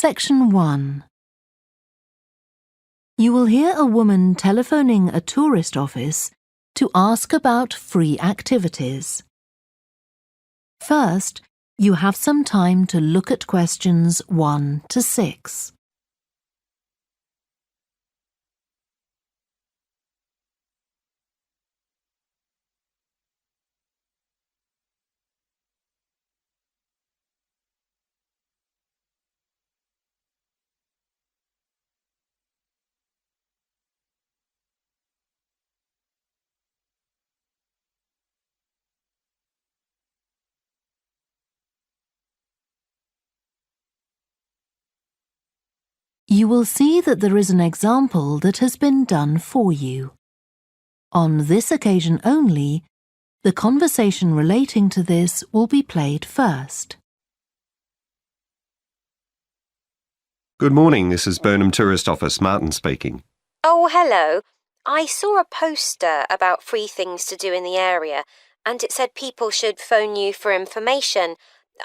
Section 1. You will hear a woman telephoning a tourist office to ask about free activities. First, you have some time to look at questions 1 to 6. You will see that there is an example that has been done for you. On this occasion only, the conversation relating to this will be played first. Good morning, this is Burnham Tourist Office, Martin speaking. Oh, hello. I saw a poster about free things to do in the area, and it said people should phone you for information.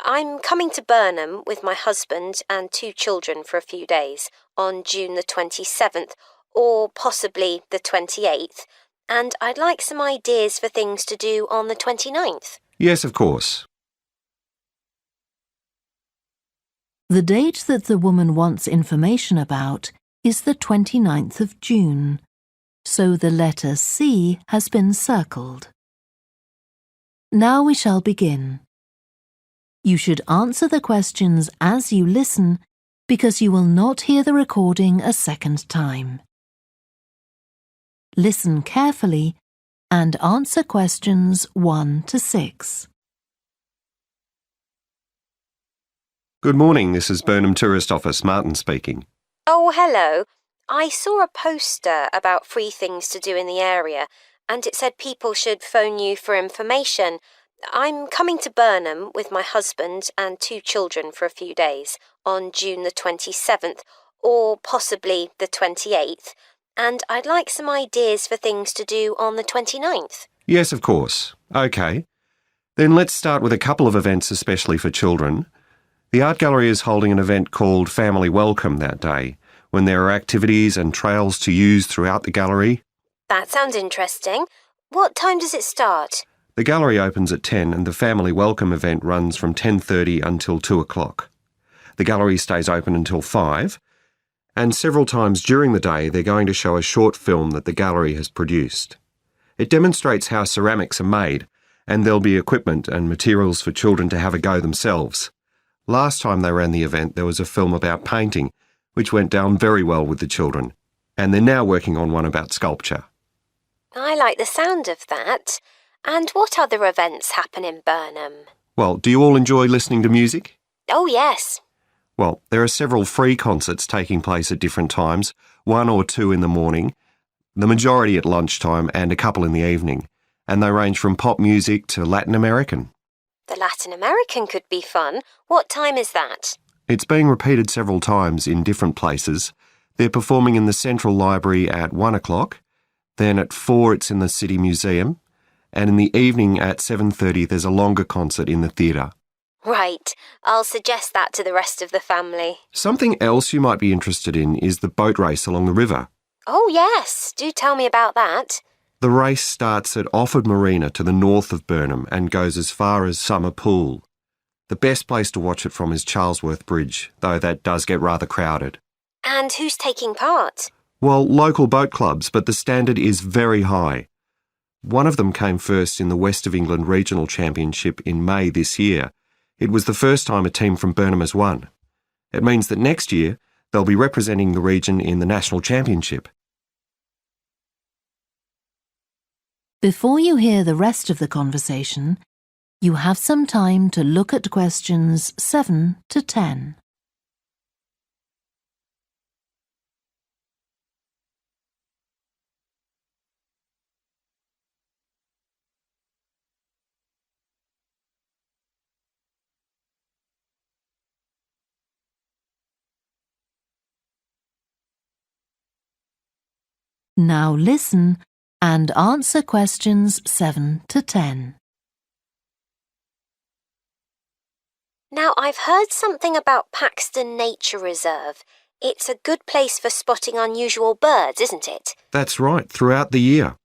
I'm coming to Burnham with my husband and 2 children for a few days on June the 27th, or possibly the 28th, and I'd like some ideas for things to do on the 29th. Yes, of course. The date that the woman wants information about is the 29th of June, so the letter C has been circled. Now we shall begin. You should answer the questions as you listen because you will not hear the recording a second time. Listen carefully and answer questions 1 to 6. Good morning, this is Burnham Tourist Office, Martin speaking. Oh, hello. I saw a poster about free things to do in the area, and it said people should phone you for information. I'm coming to Burnham with my husband and 2 children for a few days on June the 27th, or possibly the 28th, and I'd like some ideas for things to do on the 29th. Yes, of course. OK. Then let's start with a couple of events especially for children. The art gallery is holding an event called Family Welcome that day, when there are activities and trails to use throughout the gallery. That sounds interesting. What time does it start? The gallery opens at 10 and the Family Welcome event runs from 10:30 until 2 o'clock. The gallery stays open until 5, and several times during the day they're going to show a short film that the gallery has produced. It demonstrates how ceramics are made, and there'll be equipment and materials for children to have a go themselves. Last time they ran the event there was a film about painting, which went down very well with the children, and they're now working on one about sculpture. I like the sound of that. And what other events happen in Burnham? Well, do you all enjoy listening to music? Oh, yes. Well, there are several free concerts taking place at different times, 1 or 2 in the morning, the majority at lunchtime and a couple in the evening, and they range from pop music to Latin American. The Latin American could be fun. What time is that? It's being repeated several times in different places. They're performing in the Central Library at 1 o'clock, then at 4 it's in the City Museum, and in the evening at 7:30 there's a longer concert in the theatre. Right. I'll suggest that to the rest of the family. Something else you might be interested in is the boat race along the river. Oh, yes. Do tell me about that. The race starts at Offord Marina to the north of Burnham and goes as far as Summer Pool. The best place to watch it from is Charlesworth Bridge, though that does get rather crowded. And who's taking part? Well, local boat clubs, but the standard is very high. One of them came first in the West of England Regional Championship in May this year. It was the first time a team from Burnham has won. It means that next year they'll be representing the region in the National Championship. Before you hear the rest of the conversation, you have some time to look at questions 7 to 10. Now listen and answer questions 7 to 10. Now, I've heard something about Paxton Nature Reserve. It's a good place for spotting unusual birds, isn't it? That's right, throughout the year.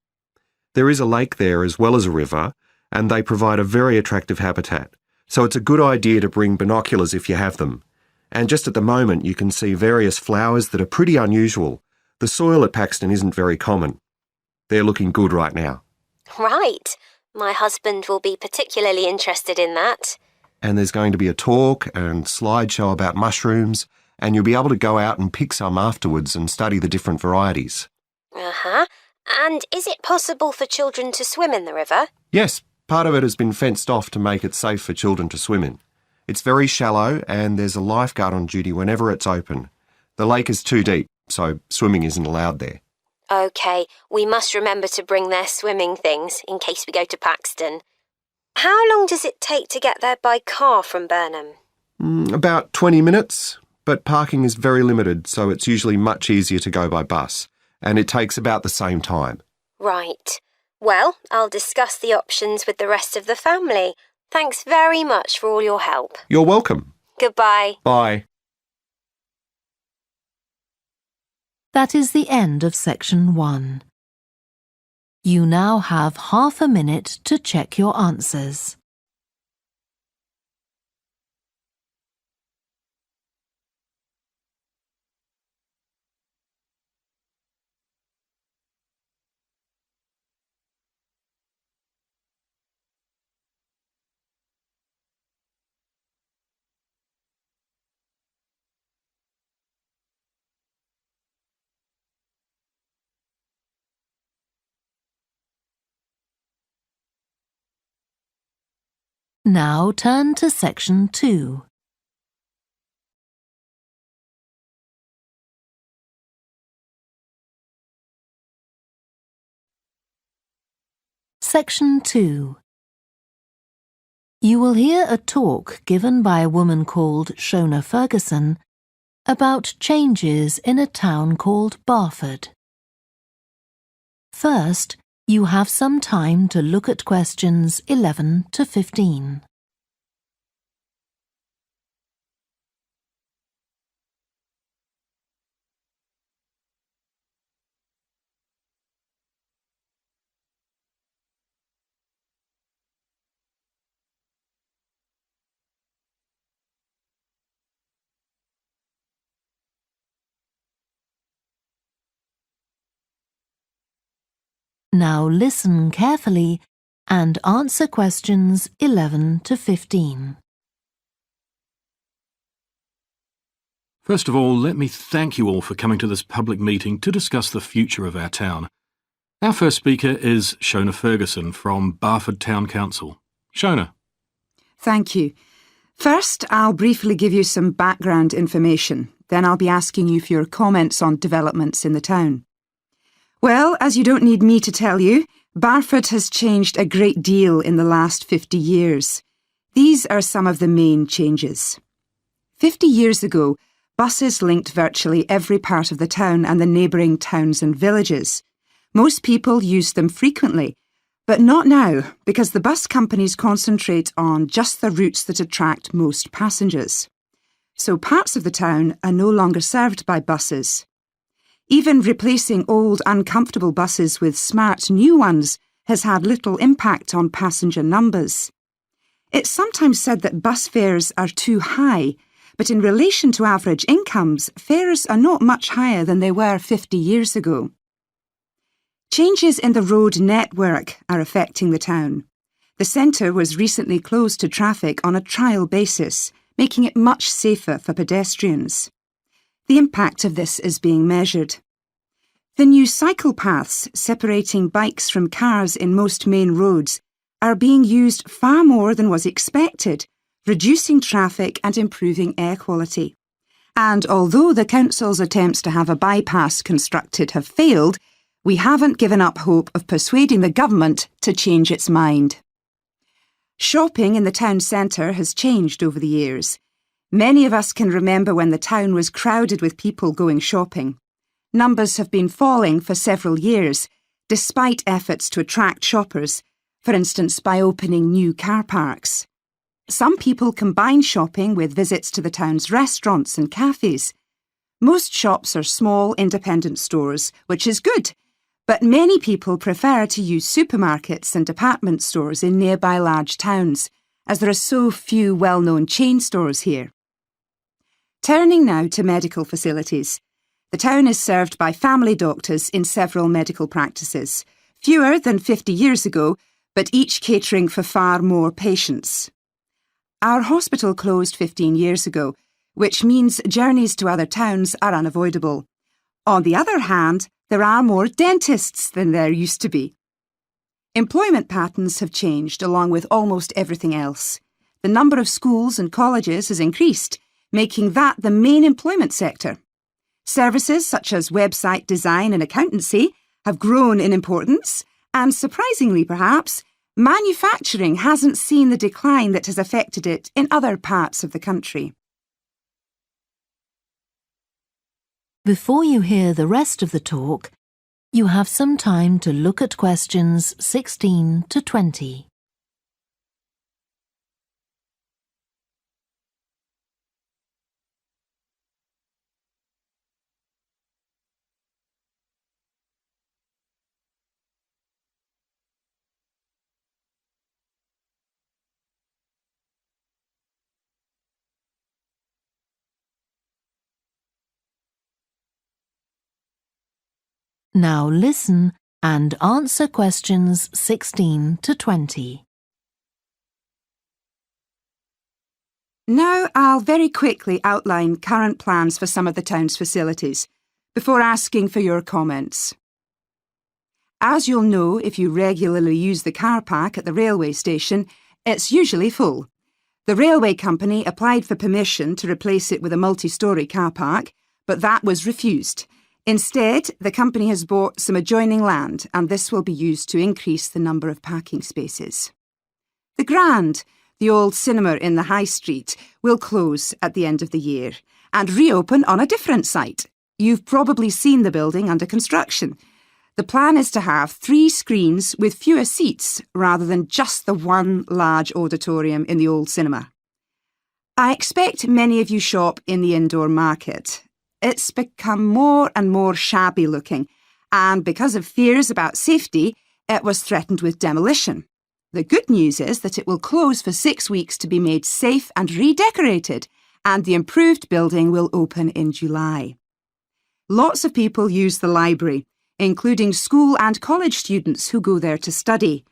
There is a lake there as well as a river, and they provide a very attractive habitat. So it's a good idea to bring binoculars if you have them. And just at the moment you can see various flowers that are pretty unusual. The soil at Paxton isn't very common. They're looking good right now. Right. My husband will be particularly interested in that. And there's going to be a talk and slideshow about mushrooms, and you'll be able to go out and pick some afterwards and study the different varieties. Uh-huh. And is it possible for children to swim in the river? Yes, part of it has been fenced off to make it safe for children to swim in. It's very shallow and there's a lifeguard on duty whenever it's open. The lake is too deep, so swimming isn't allowed there. OK, we must remember to bring their swimming things in case we go to Paxton. How long does it take to get there by car from Burnham? About 20 minutes, but parking is very limited, so it's usually much easier to go by bus, and it takes about the same time. Right. Well, I'll discuss the options with the rest of the family. Thanks very much for all your help. You're welcome. Goodbye. Bye. That is the end of section 1. You now have half a minute to check your answers. Now turn to section 2. Section 2. You will hear a talk given by a woman called Shona Ferguson about changes in a town called Barford. First, you have some time to look at questions 11 to 15. Now listen carefully and answer questions 11 to 15. First of all, let me thank you all for coming to this public meeting to discuss the future of our town. Our first speaker is Shona Ferguson from Barford Town Council. Shona. Thank you. First, I'll briefly give you some background information. Then I'll be asking you for your comments on developments in the town. Well, as you don't need me to tell you, Barford has changed a great deal in the last 50 years. These are some of the main changes. 50 years ago, buses linked virtually every part of the town and the neighbouring towns and villages. Most people used them frequently, but not now, because the bus companies concentrate on just the routes that attract most passengers. So parts of the town are no longer served by buses. Even replacing old, uncomfortable buses with smart new ones has had little impact on passenger numbers. It's sometimes said that bus fares are too high, but in relation to average incomes, fares are not much higher than they were 50 years ago. Changes in the road network are affecting the town. The centre was recently closed to traffic on a trial basis, making it much safer for pedestrians. The impact of this is being measured. The new cycle paths separating bikes from cars in most main roads are being used far more than was expected, reducing traffic and improving air quality. And although the council's attempts to have a bypass constructed have failed, we haven't given up hope of persuading the government to change its mind. Shopping in the town centre has changed over the years. Many of us can remember when the town was crowded with people going shopping. Numbers have been falling for several years, despite efforts to attract shoppers, for instance by opening new car parks. Some people combine shopping with visits to the town's restaurants and cafes. Most shops are small independent stores, which is good, but many people prefer to use supermarkets and department stores in nearby large towns, as there are so few well-known chain stores here. Turning now to medical facilities. The town is served by family doctors in several medical practices, fewer than 50 years ago, but each catering for far more patients. Our hospital closed 15 years ago, which means journeys to other towns are unavoidable. On the other hand, there are more dentists than there used to be. Employment patterns have changed along with almost everything else. The number of schools and colleges has increased, making that the main employment sector. Services such as website design and accountancy have grown in importance, and surprisingly perhaps, manufacturing hasn't seen the decline that has affected it in other parts of the country. Before you hear the rest of the talk, you have some time to look at questions 16 to 20. Now listen and answer questions 16 to 20. Now I'll very quickly outline current plans for some of the town's facilities, before asking for your comments. As you'll know if you regularly use the car park at the railway station, it's usually full. The railway company applied for permission to replace it with a multi-storey car park, but that was refused. Instead, the company has bought some adjoining land, and this will be used to increase the number of parking spaces. The Grand, the old cinema in the High Street, will close at the end of the year and reopen on a different site. You've probably seen the building under construction. The plan is to have 3 screens with fewer seats rather than just the one large auditorium in the old cinema. I expect many of you shop in the indoor market. It's become more and more shabby looking, and because of fears about safety, it was threatened with demolition. The good news is that it will close for 6 weeks to be made safe and redecorated, and the improved building will open in July. Lots of people use the library, including school and college students who go there to study.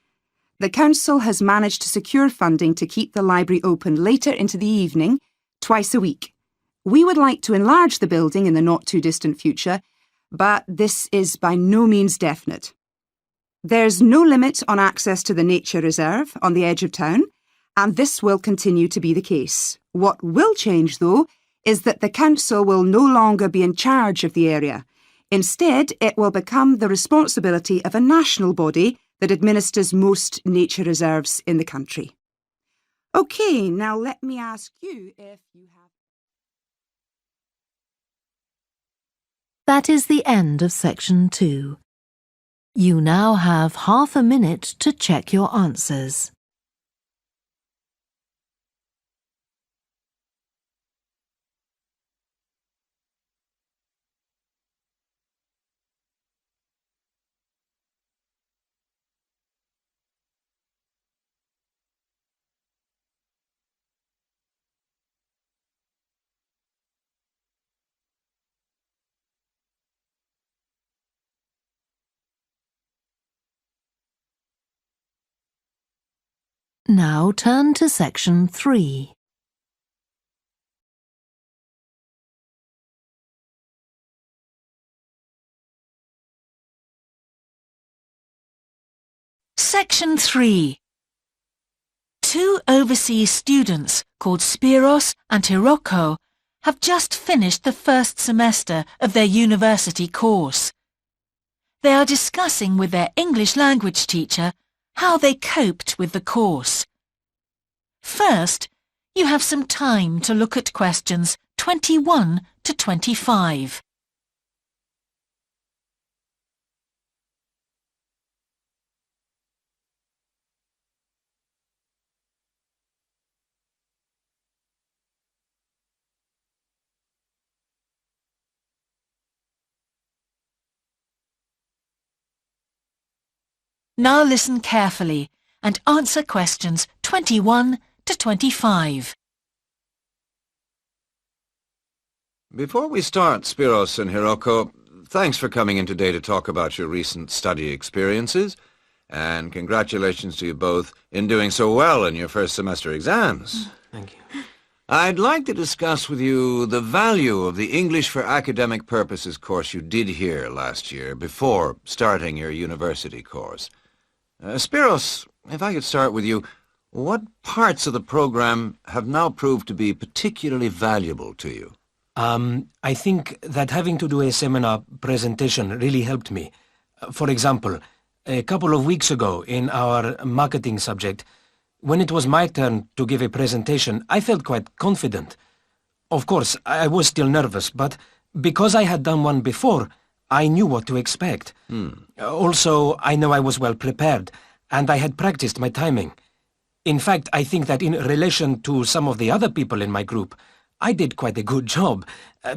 The council has managed to secure funding to keep the library open later into the evening, twice a week. We would like to enlarge the building in the not-too-distant future, but this is by no means definite. There's no limit on access to the nature reserve on the edge of town, and this will continue to be the case. What will change, though, is that the council will no longer be in charge of the area. Instead, it will become the responsibility of a national body that administers most nature reserves in the country. OK, now let me ask you if you have... That is the end of section 2. You now have half a minute to check your answers. Now turn to section 3. Section 3. 2 overseas students called Spiros and Hiroko have just finished the first semester of their university course. They are discussing with their English language teacher how they coped with the course. First, you have some time to look at questions 21 to 25. Now listen carefully and answer questions 21 to 25. Before we start, Spiros and Hiroko, thanks for coming in today to talk about your recent study experiences, and congratulations to you both in doing so well in your first semester exams. Thank you. I'd like to discuss with you the value of the English for Academic Purposes course you did here last year before starting your university course. Spiros, if I could start with you, what parts of the program have now proved to be particularly valuable to you? I think that having to do a seminar presentation really helped me. For example, a couple of weeks ago in our marketing subject, when it was my turn to give a presentation, I felt quite confident. Of course, I was still nervous, but because I had done one before, I knew what to expect. Also, I know I was well prepared, and I had practiced my timing. In fact, I think that in relation to some of the other people in my group, I did quite a good job,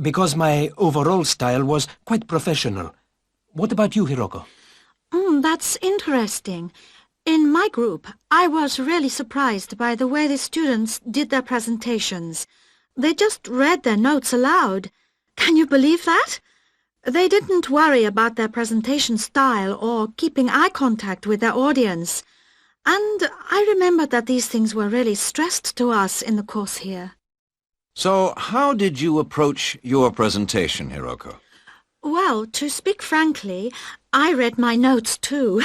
because my overall style was quite professional. What about you, Hiroko? That's interesting. In my group, I was really surprised by the way the students did their presentations. They just read their notes aloud. Can you believe that? They didn't worry about their presentation style or keeping eye contact with their audience. And I remembered that these things were really stressed to us in the course here. So, how did you approach your presentation, Hiroko? Well, to speak frankly, I read my notes too.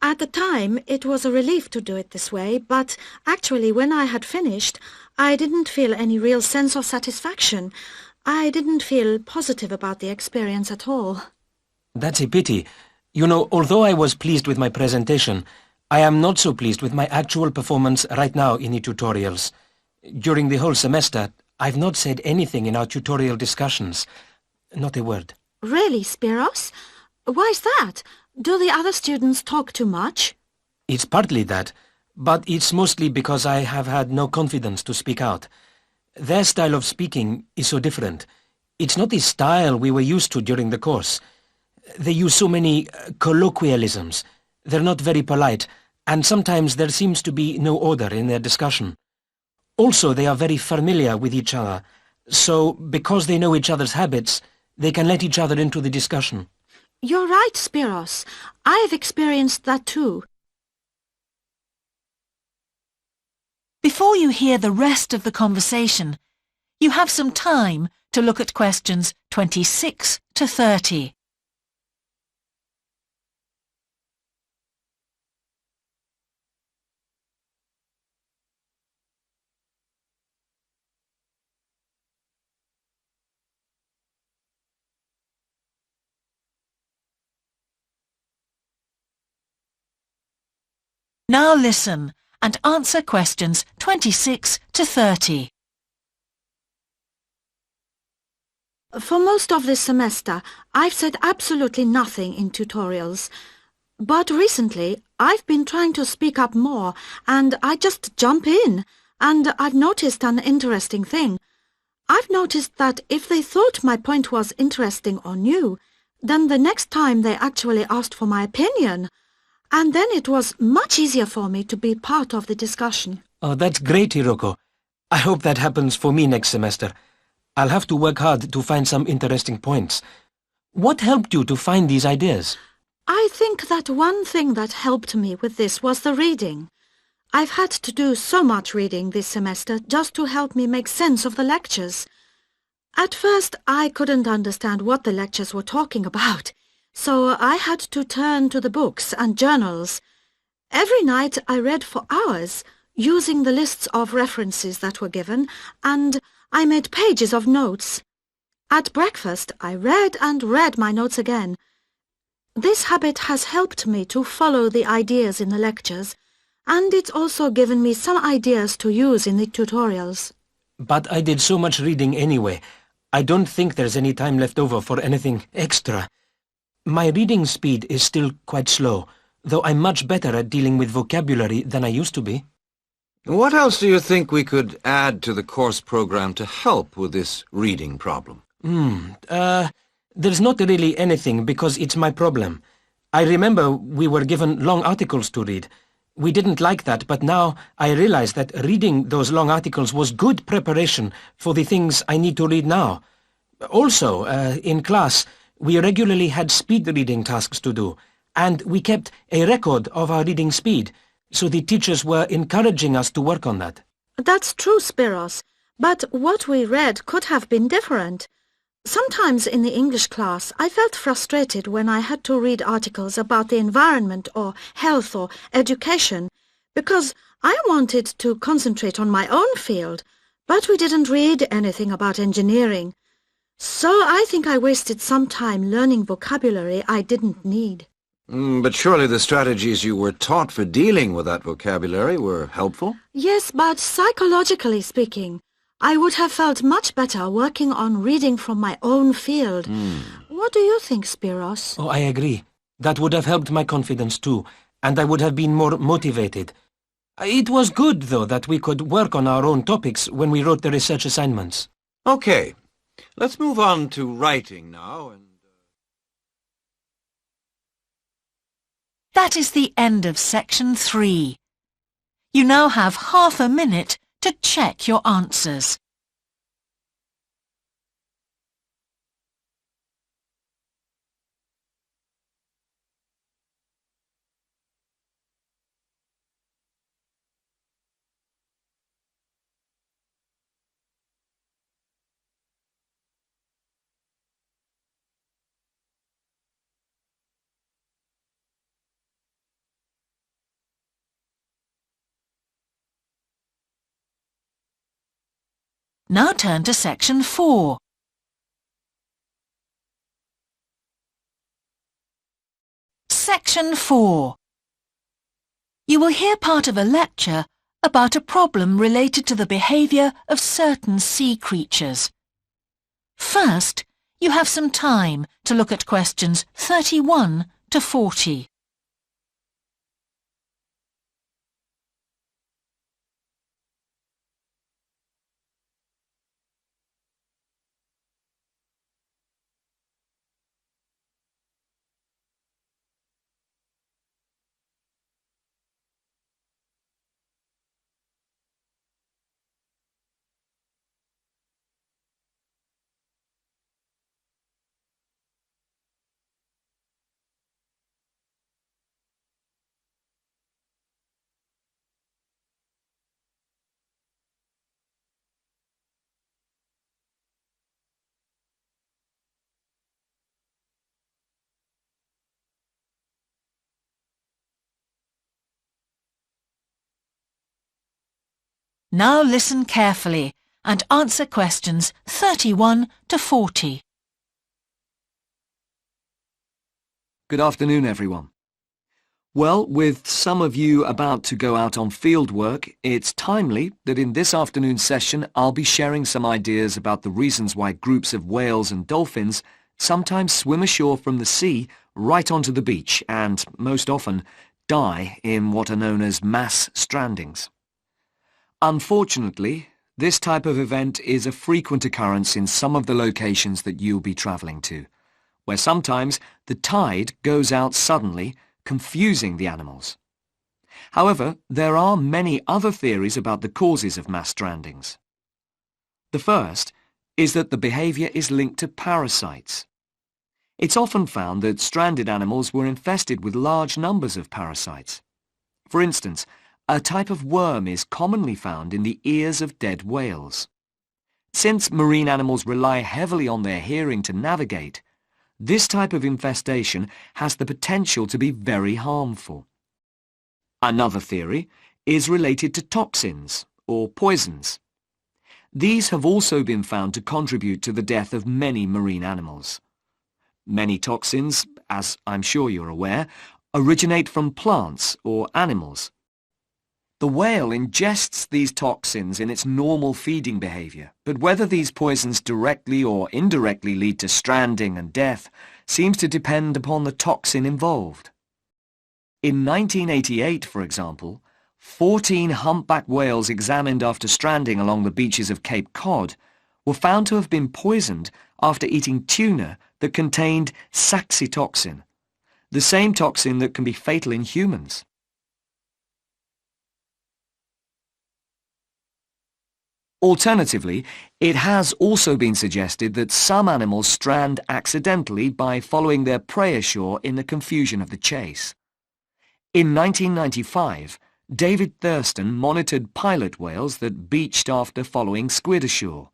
At the time, it was a relief to do it this way, but actually when I had finished, I didn't feel any real sense of satisfaction. I didn't feel positive about the experience at all. That's a pity. You know, although I was pleased with my presentation, I am not so pleased with my actual performance right now in the tutorials. During the whole semester, I've not said anything in our tutorial discussions. Not a word. Really, Spiros? Why's that? Do the other students talk too much? It's partly that, but it's mostly because I have had no confidence to speak out. Their style of speaking is so different. It's not the style we were used to during the course. They use so many colloquialisms. They're not very polite, and sometimes there seems to be no order in their discussion. Also, they are very familiar with each other, so because they know each other's habits, they can let each other into the discussion. You're right, Spiros. I've experienced that too. Before you hear the rest of the conversation, you have some time to look at questions 26 to 30. Now listen and answer questions 26 to 30. For most of this semester, I've said absolutely nothing in tutorials. But recently, I've been trying to speak up more, and I just jump in, and I've noticed an interesting thing. I've noticed that if they thought my point was interesting or new, then the next time they actually asked for my opinion. And then it was much easier for me to be part of the discussion. Oh, that's great, Hiroko. I hope that happens for me next semester. I'll have to work hard to find some interesting points. What helped you to find these ideas? I think that one thing that helped me with this was the reading. I've had to do so much reading this semester just to help me make sense of the lectures. At first, I couldn't understand what the lectures were talking about, so I had to turn to the books and journals. Every night I read for hours, using the lists of references that were given, and I made pages of notes. At breakfast, I read and read my notes again. This habit has helped me to follow the ideas in the lectures, and it's also given me some ideas to use in the tutorials. But I did so much reading anyway. I don't think there's any time left over for anything extra. My reading speed is still quite slow, though I'm much better at dealing with vocabulary than I used to be. What else do you think we could add to the course program to help with this reading problem? There's not really anything because it's my problem. I remember we were given long articles to read. We didn't like that, but now I realize that reading those long articles was good preparation for the things I need to read now. Also, in class, we regularly had speed reading tasks to do, and we kept a record of our reading speed, so the teachers were encouraging us to work on that. That's true, Spiros, but what we read could have been different. Sometimes in the English class, I felt frustrated when I had to read articles about the environment or health or education, because I wanted to concentrate on my own field, but we didn't read anything about engineering. So I think I wasted some time learning vocabulary I didn't need. But surely the strategies you were taught for dealing with that vocabulary were helpful? Yes, but psychologically speaking, I would have felt much better working on reading from my own field. What do you think, Spiros? Oh, I agree. That would have helped my confidence too, and I would have been more motivated. It was good, though, that we could work on our own topics when we wrote the research assignments. Okay, let's move on to writing now and... That is the end of section 3. You now have half a minute to check your answers. Now turn to section 4. Section 4. You will hear part of a lecture about a problem related to the behaviour of certain sea creatures. First, you have some time to look at questions 31 to 40. Now listen carefully and answer questions 31 to 40. Good afternoon, everyone. Well, with some of you about to go out on field work, it's timely that in this afternoon's session I'll be sharing some ideas about the reasons why groups of whales and dolphins sometimes swim ashore from the sea right onto the beach and, most often, die in what are known as mass strandings. Unfortunately, this type of event is a frequent occurrence in some of the locations that you'll be travelling to, where sometimes the tide goes out suddenly, confusing the animals. However, there are many other theories about the causes of mass strandings. The first is that the behaviour is linked to parasites. It's often found that stranded animals were infested with large numbers of parasites. For instance, a type of worm is commonly found in the ears of dead whales. Since marine animals rely heavily on their hearing to navigate, this type of infestation has the potential to be very harmful. Another theory is related to toxins, or poisons. These have also been found to contribute to the death of many marine animals. Many toxins, as I'm sure you're aware, originate from plants or animals. The whale ingests these toxins in its normal feeding behaviour, but whether these poisons directly or indirectly lead to stranding and death seems to depend upon the toxin involved. In 1988, for example, 14 humpback whales examined after stranding along the beaches of Cape Cod were found to have been poisoned after eating tuna that contained saxitoxin. the same toxin that can be fatal in humans. Alternatively, it has also been suggested that some animals strand accidentally by following their prey ashore in the confusion of the chase. In 1995, David Thurston monitored pilot whales that beached after following squid ashore.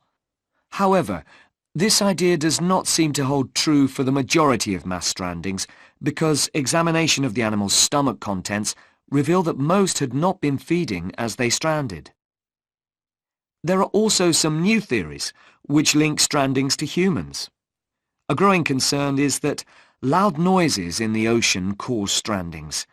However, this idea does not seem to hold true for the majority of mass strandings because examination of the animal's stomach contents revealed that most had not been feeding as they stranded. There are also some new theories which link strandings to humans. A growing concern is that loud noises in the ocean cause strandings.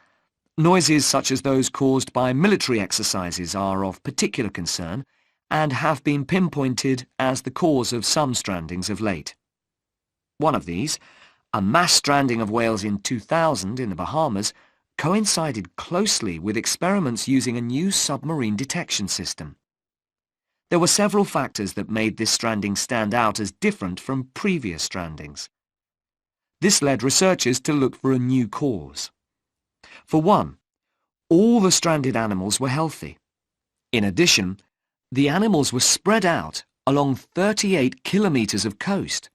Noises such as those caused by military exercises are of particular concern and have been pinpointed as the cause of some strandings of late. One of these, a mass stranding of whales in 2000 in the Bahamas, coincided closely with experiments using a new submarine detection system. There were several factors that made this stranding stand out as different from previous strandings. This led researchers to look for a new cause. For one, all the stranded animals were healthy. In addition, the animals were spread out along 38 kilometres of coast,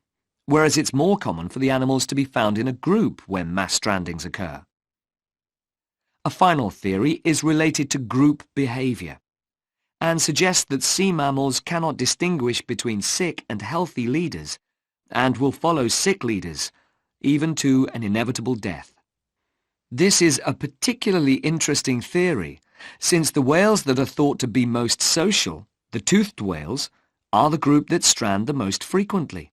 whereas it's more common for the animals to be found in a group when mass strandings occur. A final theory is related to group behaviour and suggests that sea mammals cannot distinguish between sick and healthy leaders and will follow sick leaders, even to an inevitable death. This is a particularly interesting theory, since the whales that are thought to be most social, the toothed whales, are the group that strand the most frequently.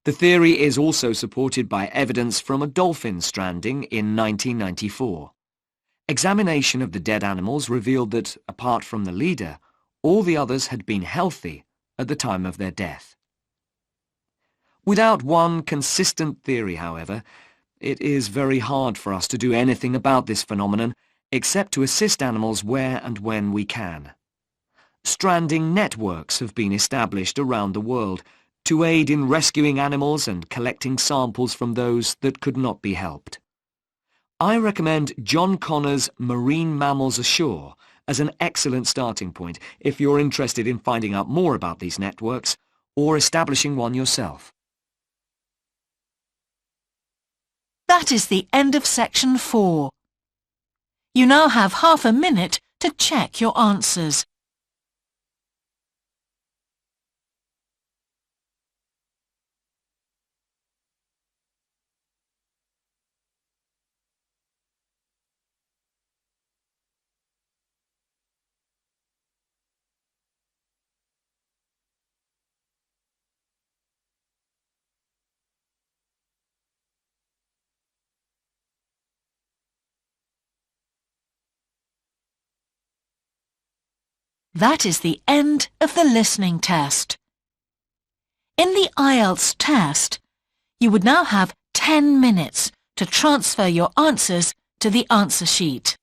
The theory is also supported by evidence from a dolphin stranding in 1994. Examination of the dead animals revealed that, apart from the leader, all the others had been healthy at the time of their death. Without one consistent theory, however, it is very hard for us to do anything about this phenomenon except to assist animals where and when we can. Stranding networks have been established around the world to aid in rescuing animals and collecting samples from those that could not be helped. I recommend John Connor's Marine Mammals Ashore as an excellent starting point if you're interested in finding out more about these networks or establishing one yourself. That is the end of section 4. You now have half a minute to check your answers. That is the end of the listening test. In the Ielts test, you would now have 10 minutes to transfer your answers to the answer sheet.